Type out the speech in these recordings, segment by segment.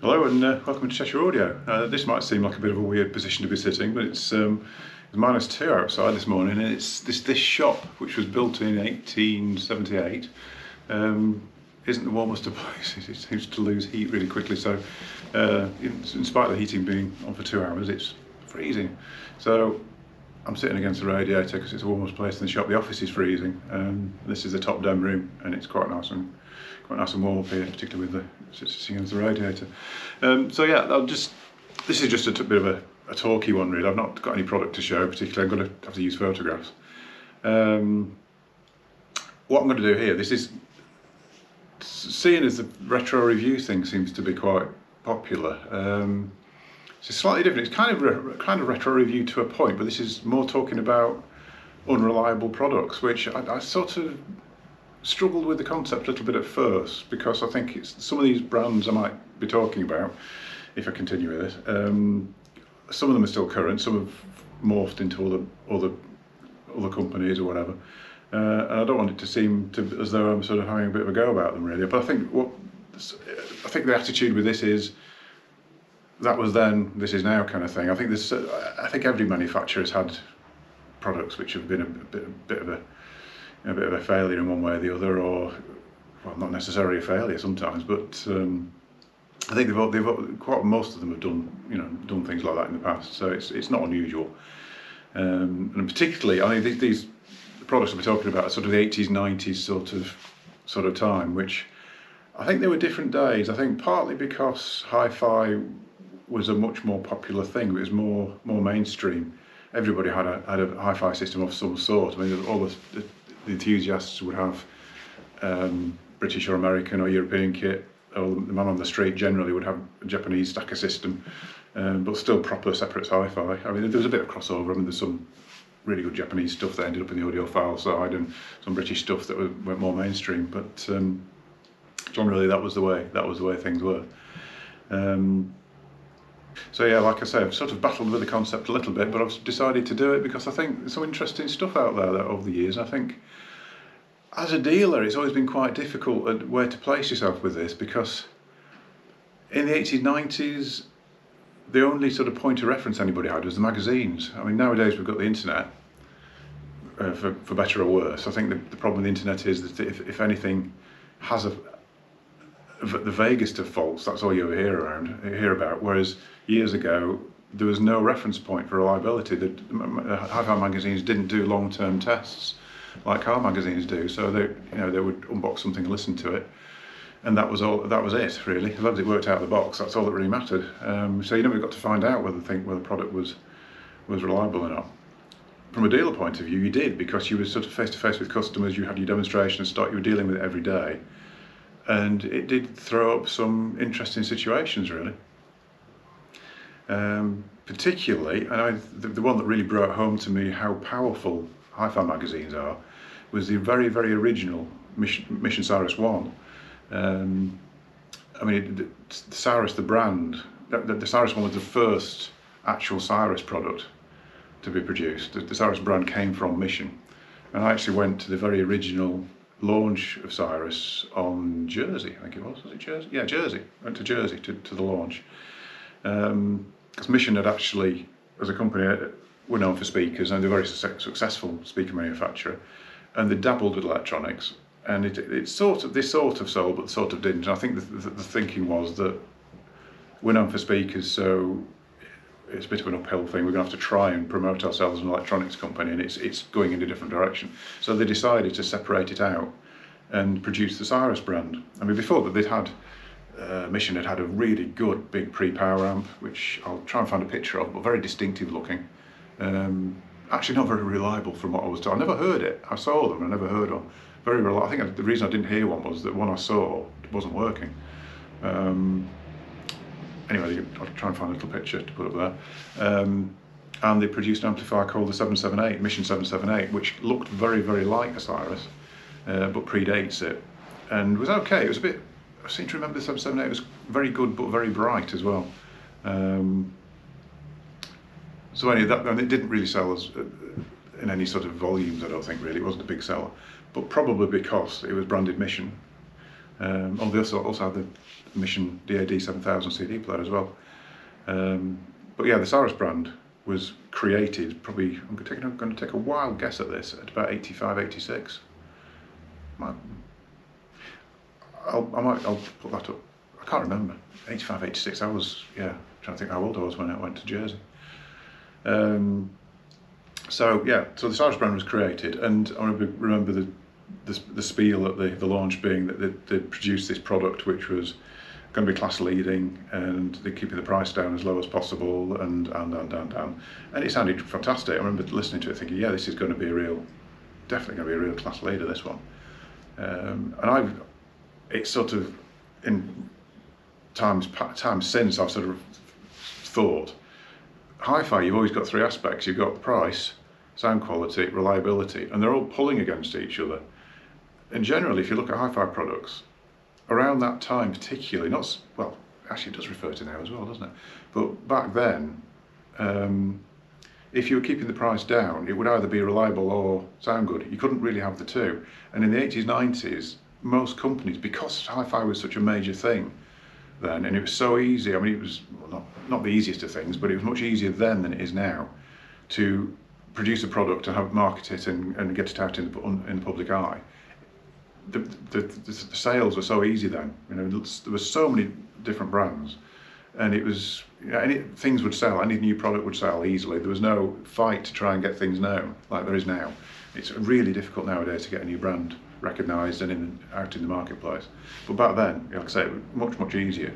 Hello and welcome to Cheshire Audio. This might seem like a bit of a weird position to be sitting, but it's -2 outside this morning, and it's this shop, which was built in 1878, isn't the warmest of places. It seems to lose heat really quickly, so in spite of the heating being on for 2 hours, it's freezing. So I'm sitting against the radiator because it's the warmest place in the shop. The office is freezing. This is the top down room, and it's quite nice and warm up here, particularly with the sitting against the radiator. So yeah, this is just a bit of a talky one really. I've not got any product to show particularly. I'm going to have to use photographs. What I'm going to do here, this is seeing as the retro review thing seems to be quite popular. It's slightly different. It's kind of retro review to a point, but this is more talking about unreliable products, which I sort of struggled with the concept a little bit at first, because I think it's some of these brands I might be talking about, if I continue with this, some of them are still current, some have morphed into other companies or whatever, and I don't want it to seem as though I'm sort of having a bit of a go about them really. But I think the attitude with this is that was then, this is now kind of thing. I think every manufacturer has had products which have been a bit of a failure in one way or the other, or well, not necessarily a failure sometimes, but I think quite most of them have done things like that in the past. So it's not unusual, and particularly, I mean, these products we're talking about are sort of the 80s, 90s sort of time, which I think they were different days. I think partly because hi-fi was a much more popular thing. It was more mainstream. Everybody had a hi-fi system of some sort. I mean, all the enthusiasts would have British or American or European kit, or the man on the street generally would have a Japanese stacker system, but still proper separate hi-fi. I mean, there was a bit of crossover. I mean, there's some really good Japanese stuff that ended up in the audiophile side, and some British stuff that went more mainstream. But generally, that was the way things were. So yeah, like I say, I've sort of battled with the concept a little bit, but I've decided to do it because I think there's some interesting stuff out there over the years. I think as a dealer, it's always been quite difficult at where to place yourself with this, because in the 80s, 90s, the only sort of point of reference anybody had was the magazines. I mean, nowadays we've got the internet, for better or worse. I think the problem with the internet is that if anything has the vaguest of faults, that's all you ever hear about. Whereas years ago, there was no reference point for reliability. The hi-fi magazines didn't do long-term tests like car magazines do. So they would unbox something and listen to it, and that was all. That was it really. As long as it worked out of the box, that's all that really mattered. So you never got to find out whether the product was reliable or not. From a dealer point of view, you did, because you were sort of face to face with customers. You had your demonstration and stock. You were dealing with it every day. And it did throw up some interesting situations, really. Particularly, and the one that really brought home to me how powerful hi-fi magazines are was the very, very original Mission Cyrus 1. I mean, the Cyrus, the brand, the Cyrus 1 was the first actual Cyrus product to be produced. The Cyrus brand came from Mission, and I actually went to the very original launch of Cyrus on Jersey, I think it was it Jersey? Yeah, Jersey. Went to Jersey to the launch. Because Mission had actually, as a company, were known for speakers, and they're a very successful speaker manufacturer, and they dabbled with electronics, and they sort of sold, but sort of didn't. And I think the thinking was that we're known for speakers, so it's a bit of an uphill thing. We're going to have to try and promote ourselves as an electronics company, and it's going in a different direction. So they decided to separate it out and produce the Cyrus brand. I mean, before that, they'd had Mission had a really good big pre-power amp, which I'll try and find a picture of, but very distinctive looking. Actually, not very reliable from what I was told. I never heard it. I saw them, I never heard them. Very reliable. I think the reason I didn't hear one was that one I saw wasn't working. Anyway, I'll try and find a little picture to put up there. And they produced an amplifier called the 778, Mission 778, which looked very, very like a Cyrus, but predates it, and was okay. It was a bit, I seem to remember the 778 was very good, but very bright as well. So anyway, and it didn't really sell in any sort of volumes, I don't think, really. It wasn't a big seller, but probably because it was branded Mission. Oh, they also had the Mission DAD 7000 CD player as well. But yeah, the Cyrus brand was created probably, I'm going to take a wild guess at this, at about 85, 86. I'll put that up. I can't remember. 85, 86. I was, trying to think how old I was when I went to Jersey. So the Cyrus brand was created, and I remember the spiel at the launch being that they produced this product which was going to be class leading, and they're keeping the price down as low as possible, and it sounded fantastic. I remember listening to it thinking, yeah, this is going to be definitely going to be a real class leader, this one. And it's sort of, in times since, I've sort of thought, hi-fi, you've always got three aspects. You've got price, sound quality, reliability, and they're all pulling against each other. And generally, if you look at hi-fi products, around that time particularly, actually it does refer to now as well, doesn't it? But back then, if you were keeping the price down, it would either be reliable or sound good. You couldn't really have the two. And in the 80s, 90s, most companies, because hi-fi was such a major thing then, and it was so easy, I mean, it was not the easiest of things, but it was much easier then than it is now to produce a product and market it and get it out in the public eye. The sales were so easy then. You know, there were so many different brands, and it was things would sell. Any new product would sell easily. There was no fight to try and get things known like there is now. It's really difficult nowadays to get a new brand recognised and out in the marketplace. But back then, like I say, it was much easier.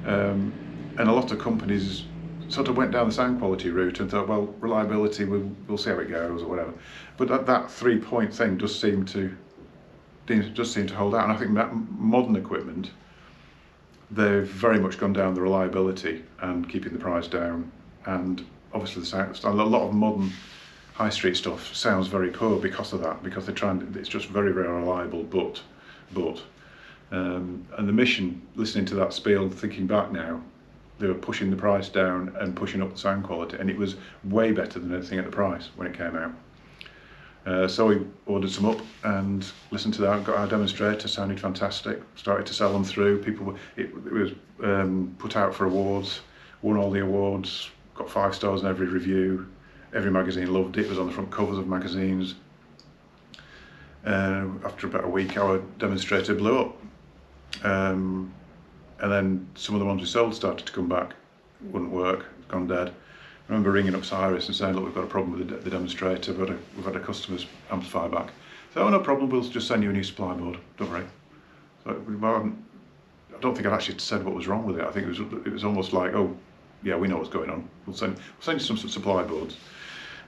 And a lot of companies sort of went down the sound quality route and thought, well, reliability, we'll see how it goes or whatever. But that 3-point thing does seem to hold out. And I think that modern equipment, they've very much gone down the reliability and keeping the price down. And obviously the sound, a lot of modern high street stuff sounds very poor because of that, because it's just very, very reliable, but and the Mission, listening to that spiel, thinking back now, they were pushing the price down and pushing up the sound quality, and it was way better than anything at the price when it came out. So we ordered some up and listened to that, got our demonstrator, sounded fantastic, started to sell them through. It was put out for awards, won all the awards, got 5 stars in every review. Every magazine loved it. It was on the front covers of magazines. After about a week, our demonstrator blew up. And then some of the ones we sold started to come back. Wouldn't work, gone dead. I remember ringing up Cyrus and saying, look, we've got a problem with the demonstrator, but we've had a customer's amplifier back. So, oh, no problem, we'll just send you a new supply board, don't worry. So, I don't think I'd actually said what was wrong with it. I think it was almost like, oh, yeah, we know what's going on. We'll send you some supply boards.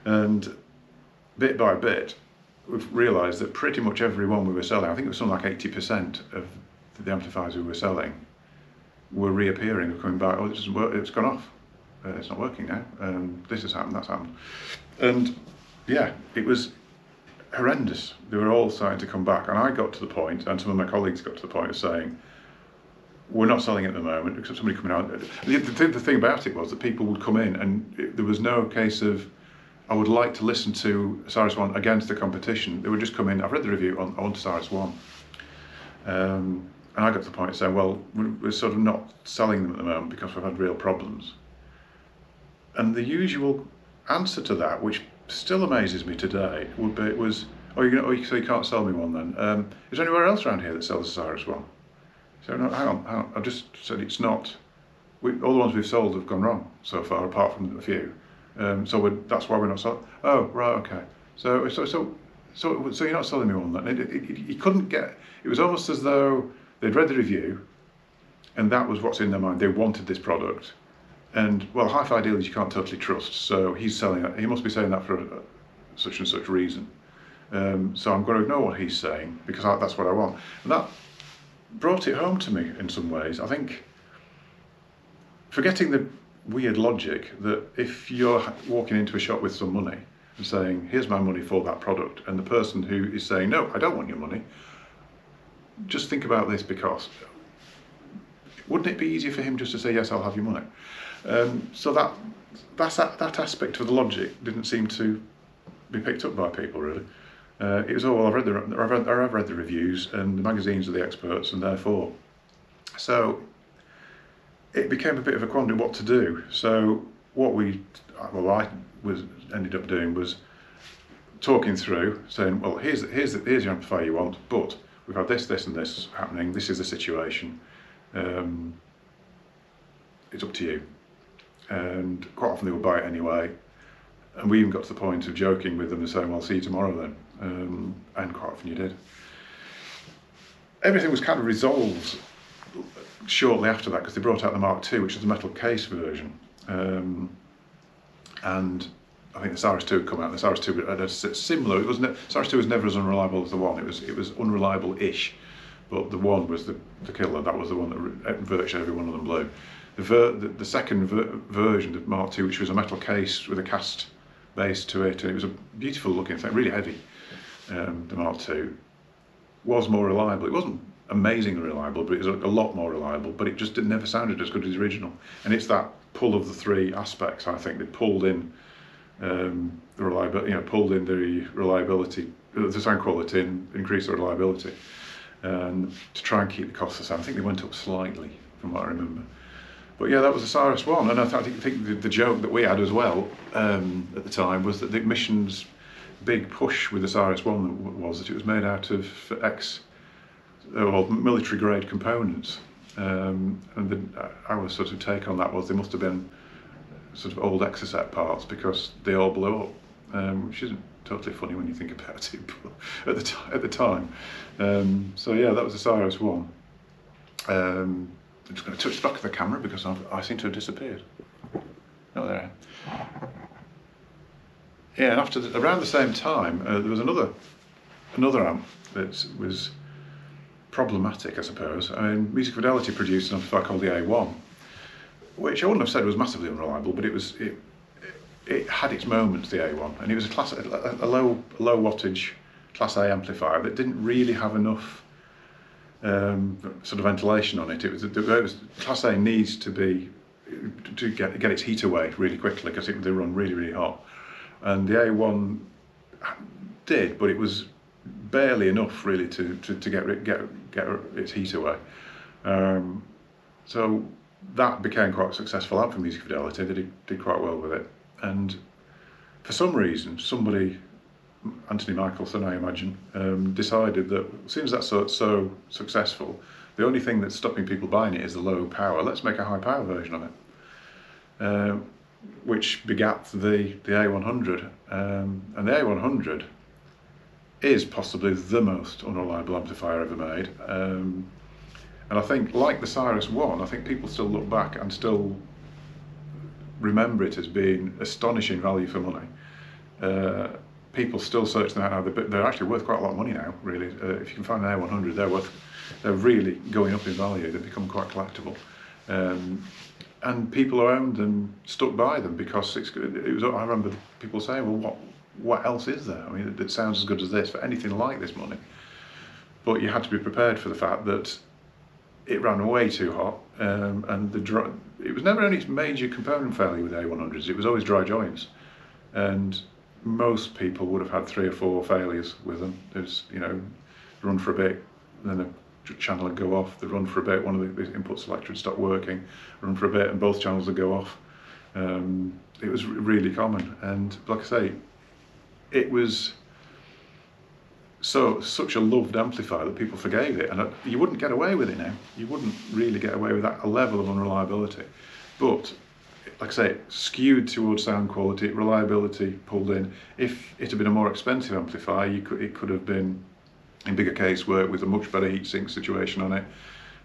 And bit by bit, we've realised that pretty much every one we were selling, I think it was something like 80% of the amplifiers we were selling were reappearing, were coming back, oh, it doesn't work, it's gone off, it's not working now, this has happened, that's happened. And yeah, it was horrendous. They were all starting to come back, and I got to the point, and some of my colleagues got to the point of saying, we're not selling it at the moment, because somebody coming out. The thing about it was that people would come in, and there was no case of, I would like to listen to Cyrus 1 against the competition. They would just come in, I've read the review, I want Cyrus 1. And I got to the point of saying, well, we're sort of not selling them at the moment because we've had real problems. And the usual answer to that, which still amazes me today, was, so you can't sell me one then? Is there anywhere else around here that sells a Cyrus 1? So no, hang on, I just said it's not. All the ones we've sold have gone wrong so far, apart from a few. So that's why we're not selling. Oh, right, okay. So you're not selling me one then? He couldn't get. It was almost as though they'd read the review, and that was what's in their mind. They wanted this product, and well, hi-fi dealers you can't totally trust. So he's selling it. He must be saying that for such and such reason. So I'm going to ignore what he's saying because that's what I want. And that brought it home to me in some ways. I think, forgetting the weird logic that if you're walking into a shop with some money and saying, here's my money for that product, and the person who is saying, no, I don't want your money, just think about this, because wouldn't it be easier for him just to say, yes, I'll have your money? So that aspect of the logic didn't seem to be picked up by people, really. It was, oh well, I've read the reviews, and the magazines are the experts, and therefore. So it became a bit of a quandary what to do. So what I ended up doing was talking through, saying, well, here's your amplifier you want, but we've had this, and this happening. This is the situation. It's up to you. And quite often they would buy it anyway. And we even got to the point of joking with them and saying, well, see you tomorrow then. And quite often you did. Everything was kind of resolved shortly after that, because they brought out the Mark II, which is the metal case version. And I think the Cyrus 2 had come out. The Cyrus 2 had a similar. Cyrus 2 was never as unreliable as the one. It was unreliable-ish, but the one was the killer. That was the one that virtually every one of them blew. The second version, the Mark II, which was a metal case with a cast base to it, and it was a beautiful looking thing, really heavy. The Mark II was more reliable. It wasn't amazingly reliable, but it was a lot more reliable. But it just never sounded as good as the original. And it's that pull of the three aspects. I think they pulled in the reliability, the sound quality, and increased the reliability, and to try and keep the cost the same. I think they went up slightly, from what I remember. But yeah, that was the Cyrus 1, and I think the joke that we had as well at the time was that the Mission's big push with the Cyrus 1 was that it was made out of military grade components, and our sort of take on that was they must have been sort of old Exocet parts because they all blew up, which isn't totally funny when you think about it, but at the time. So yeah, that was the Cyrus 1. I'm just going to touch the back of the camera because I seem to have disappeared. Oh, there. Yeah, and around the same time, there was another amp that was problematic, I suppose. I mean, Music Fidelity produced an amplifier called the A1, which I wouldn't have said was massively unreliable, but it had its moments, the A1, and it was a low wattage Class A amplifier that didn't really have enough sort of ventilation on it. It was Class A needs to get its heat away really quickly because they run really hot, and the A1 did, but it was barely enough really to get its heat away. So that became quite a successful amp for Music Fidelity. They did quite well with it, and for some reason somebody, Anthony Michelson I imagine, decided that as soon as that's so successful, the only thing that's stopping people buying it is the low power. Let's make a high power version of it, which begat the A100, and the A100 is possibly the most unreliable amplifier ever made. And I think, like the Cyrus 1, I think people still look back and still remember it as being astonishing value for money. People still search them out now. They're actually worth quite a lot of money now, really. If you can find an A100, they're really going up in value. They've become quite collectible. And people who owned them stuck by them because I remember people saying, well, what else is there? I mean, it sounds as good as this for anything like this money. But you had to be prepared for the fact that it ran way too hot, and it was never any major component failure with A100s. It was always dry joints, and most people would have had 3 or 4 failures with them. There's, run for a bit, then the channel would go off. They'd run for a bit, one of the input selector would stop working, run for a bit, and both channels would go off. It was really common, and like I say, it was such a loved amplifier that people forgave it, and you wouldn't get away with it now. You wouldn't really get away with that level of unreliability. But like I say, skewed towards sound quality, reliability pulled in. If it had been a more expensive amplifier, it could have been in bigger casework with a much better heat sink situation on it.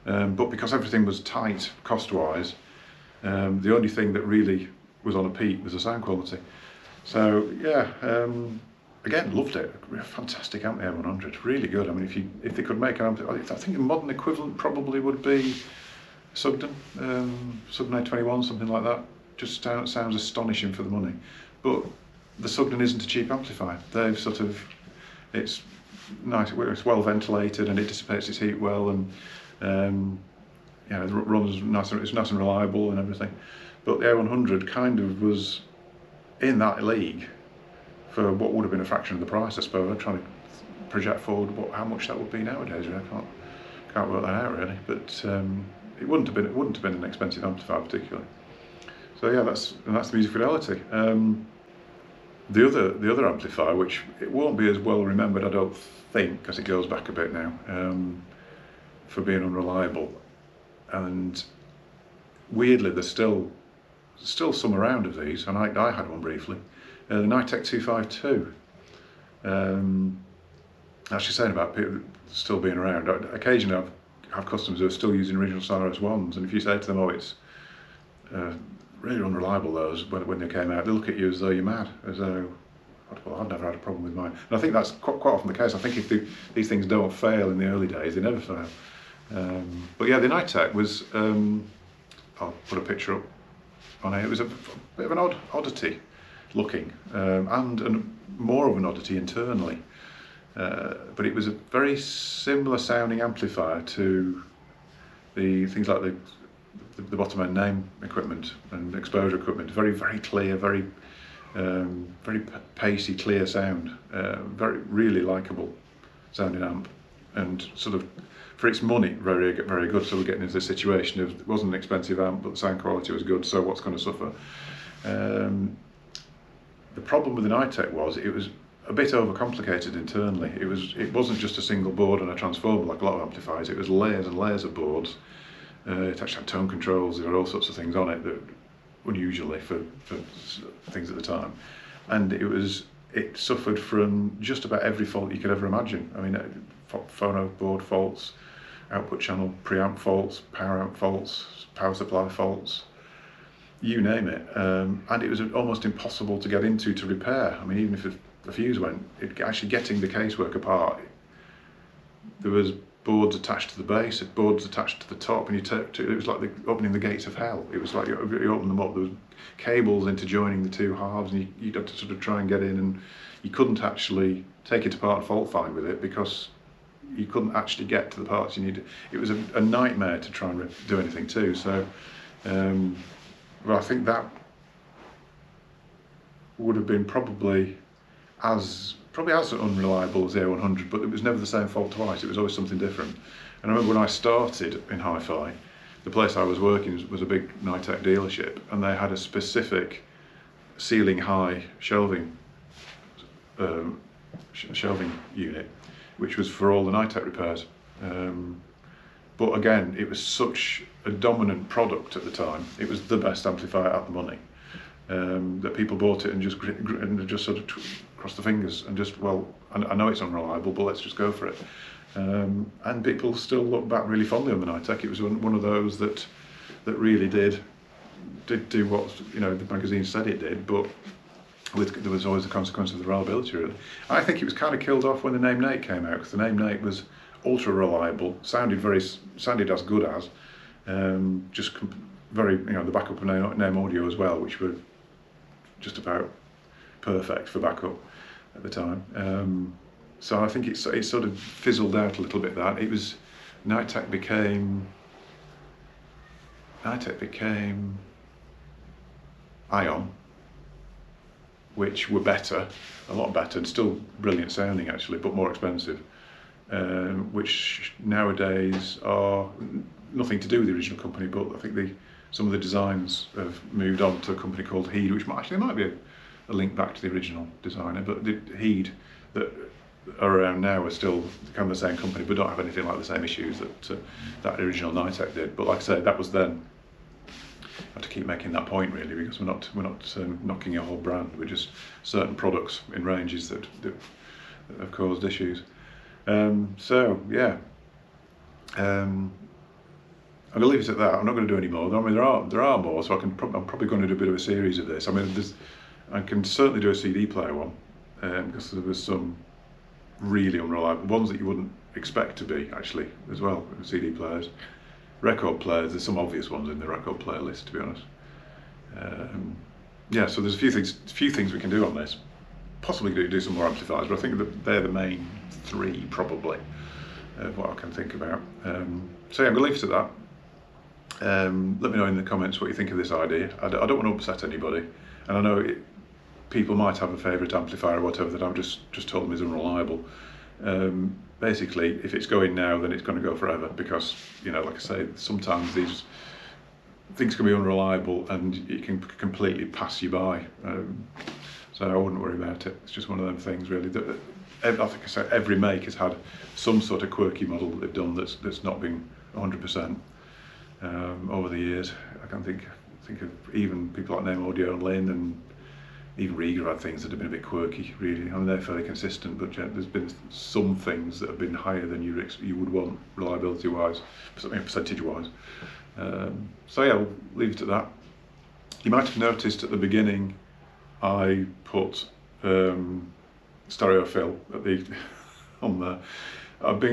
But because everything was tight cost-wise, the only thing that really was on a peak was the sound quality. So yeah, again, loved it. Fantastic amp, the M100, really good. I mean, if they could make an amp, I think the modern equivalent probably would be Sugden, Sugden A21, something like that. Just sounds astonishing for the money. But the Sugden isn't a cheap amplifier. They've it's nice, it's well ventilated, and it dissipates its heat well, and it runs nice, it's nice and reliable and everything. But the A100 kind of was in that league for what would have been a fraction of the price, I suppose. I'm trying to project forward how much that would be nowadays. Really. I can't work that out really, but it wouldn't have been an expensive amplifier particularly. So yeah, that's the Music Fidelity. The other amplifier, which it won't be as well remembered, I don't think, because it goes back a bit now, for being unreliable, and weirdly there's still some around of these, and I had one briefly, the Nitec 252. Actually saying about people still being around, occasionally I have customers who are still using original Cyrus 1s, and if you say to them, oh, it's really unreliable those, when they came out, they look at you as though you're mad, as though, well, I've never had a problem with mine. And I think that's quite often the case. I think if these things don't fail in the early days, they never fail. But yeah, the Nitec was, I'll put a picture up on it. It was a bit of an oddity looking, and more of an oddity internally. But it was a very similar sounding amplifier to the things like the bottom end name equipment and exposure equipment. Very, very clear, very pacey, clear sound. Really likable sounding amp, and sort of for its money, very, very good. So we're getting into the situation of it wasn't an expensive amp, but the sound quality was good. So what's going to suffer? The problem with the Nitec was it was a bit overcomplicated internally. It wasn't just a single board and a transformer like a lot of amplifiers. It was layers and layers of boards. It actually had tone controls. There were all sorts of things on it that unusually for things at the time, and it suffered from just about every fault you could ever imagine. I mean, phono board faults, output channel preamp faults, power amp faults, power supply faults, you name it, and it was almost impossible to get into to repair. I mean, even if the fuse went, actually getting the casework apart, there was boards attached to the base, boards attached to the top, and it was like opening the gates of hell. It was like you open them up, there was cables interjoining the two halves, and you'd have to sort of try and get in, and you couldn't actually take it apart and fault find with it because you couldn't actually get to the parts you needed. It was a nightmare to try and do anything too. So, well, I think that would have been probably as unreliable as the A100, but it was never the same fault twice. It was always something different. And I remember when I started in hi-fi, the place I was working was a big Nitec dealership, and they had a specific ceiling high shelving unit, which was for all the Nitec repairs. But again, it was such a dominant product at the time. It was the best amplifier at the money. That people bought it and just sort of crossed the fingers and just, well, I know it's unreliable, but let's just go for it. And people still look back really fondly on the Nitec. It was one of those that really did do what the magazine said it did, but there was always the consequence of the reliability. Really, I think it was kind of killed off when the name Nate came out, because the name Nate was ultra reliable, sounded as good as, just very the backup of name audio as well, which were just about perfect for backup at the time. So I think it sort of fizzled out a little bit. That it was Nitec became Ion, which were better, a lot better, and still brilliant sounding actually, but more expensive. Which nowadays are nothing to do with the original company, but I think some of the designs have moved on to a company called Heed, which might be a link back to the original designer, but the Heed that are around now are still kind of the same company, but don't have anything like the same issues that original Nitec did. But like I say, that was then. I have to keep making that point really, because we're not knocking a whole brand. We're just certain products in ranges that have caused issues. So yeah, I'm going to leave it at that. I'm not going to do any more. I mean, there are more, so I'm probably going to do a bit of a series of this. I mean, I can certainly do a CD player one, because there was some really unreliable ones that you wouldn't expect to be actually as well. CD players, record players. There's some obvious ones in the record player list, to be honest. Yeah, so there's a few things we can do on this. Possibly do some more amplifiers, but I think that they're the main three probably of what I can think about. So yeah, I'm going to leave it at that. Let me know in the comments what you think of this idea. I don't want to upset anybody, and I know people might have a favourite amplifier or whatever that I've just told them is unreliable. Basically, if it's going now, then it's going to go forever, because, you know, like I say, sometimes these things can be unreliable and it can completely pass you by. So I wouldn't worry about it. It's just one of them things, really. I think I said every make has had some sort of quirky model that they've done that's not been 100% over the years. I can think of even people like Name Audio and Lin, and even Riga had things that have been a bit quirky, really. I mean, they're fairly consistent, but there's been some things that have been higher than you would want, reliability-wise, percentage-wise. So yeah, I'll leave it at that. You might have noticed at the beginning I put stereo fill at the on there.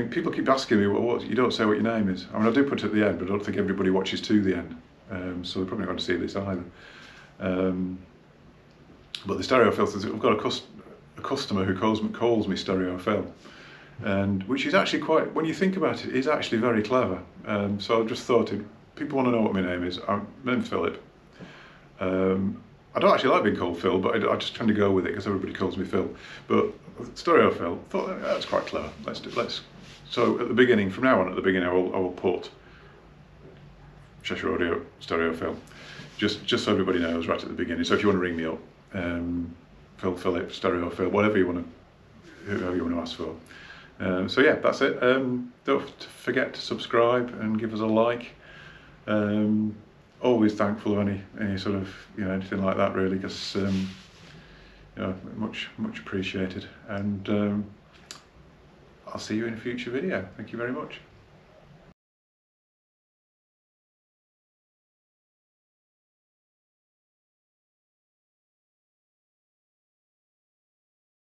People keep asking me, well, you don't say what your name is. I mean, I do put it at the end, but I don't think everybody watches to the end, so they're probably not going to see this either. But the stereo fill, I've got a customer who calls me stereo fill, and which is actually quite, when you think about it, is actually very clever. So I just thought, people want to know what my name is. My name's Philip. I don't actually like being called Phil, but I just tend to go with it because everybody calls me Phil. But stereo Phil, I thought that's quite clever. Let's. So at the beginning, from now on, at the beginning, I will put Cheshire Audio stereo Phil, just so everybody knows right at the beginning. So if you want to ring me up, Philip, stereo Phil, whatever you want to, whoever you want to ask for. So yeah, that's it. Don't forget to subscribe and give us a like. Always thankful of any sort of, you know, anything like that, really, because you know, much appreciated. And I'll see you in a future video. Thank you very much.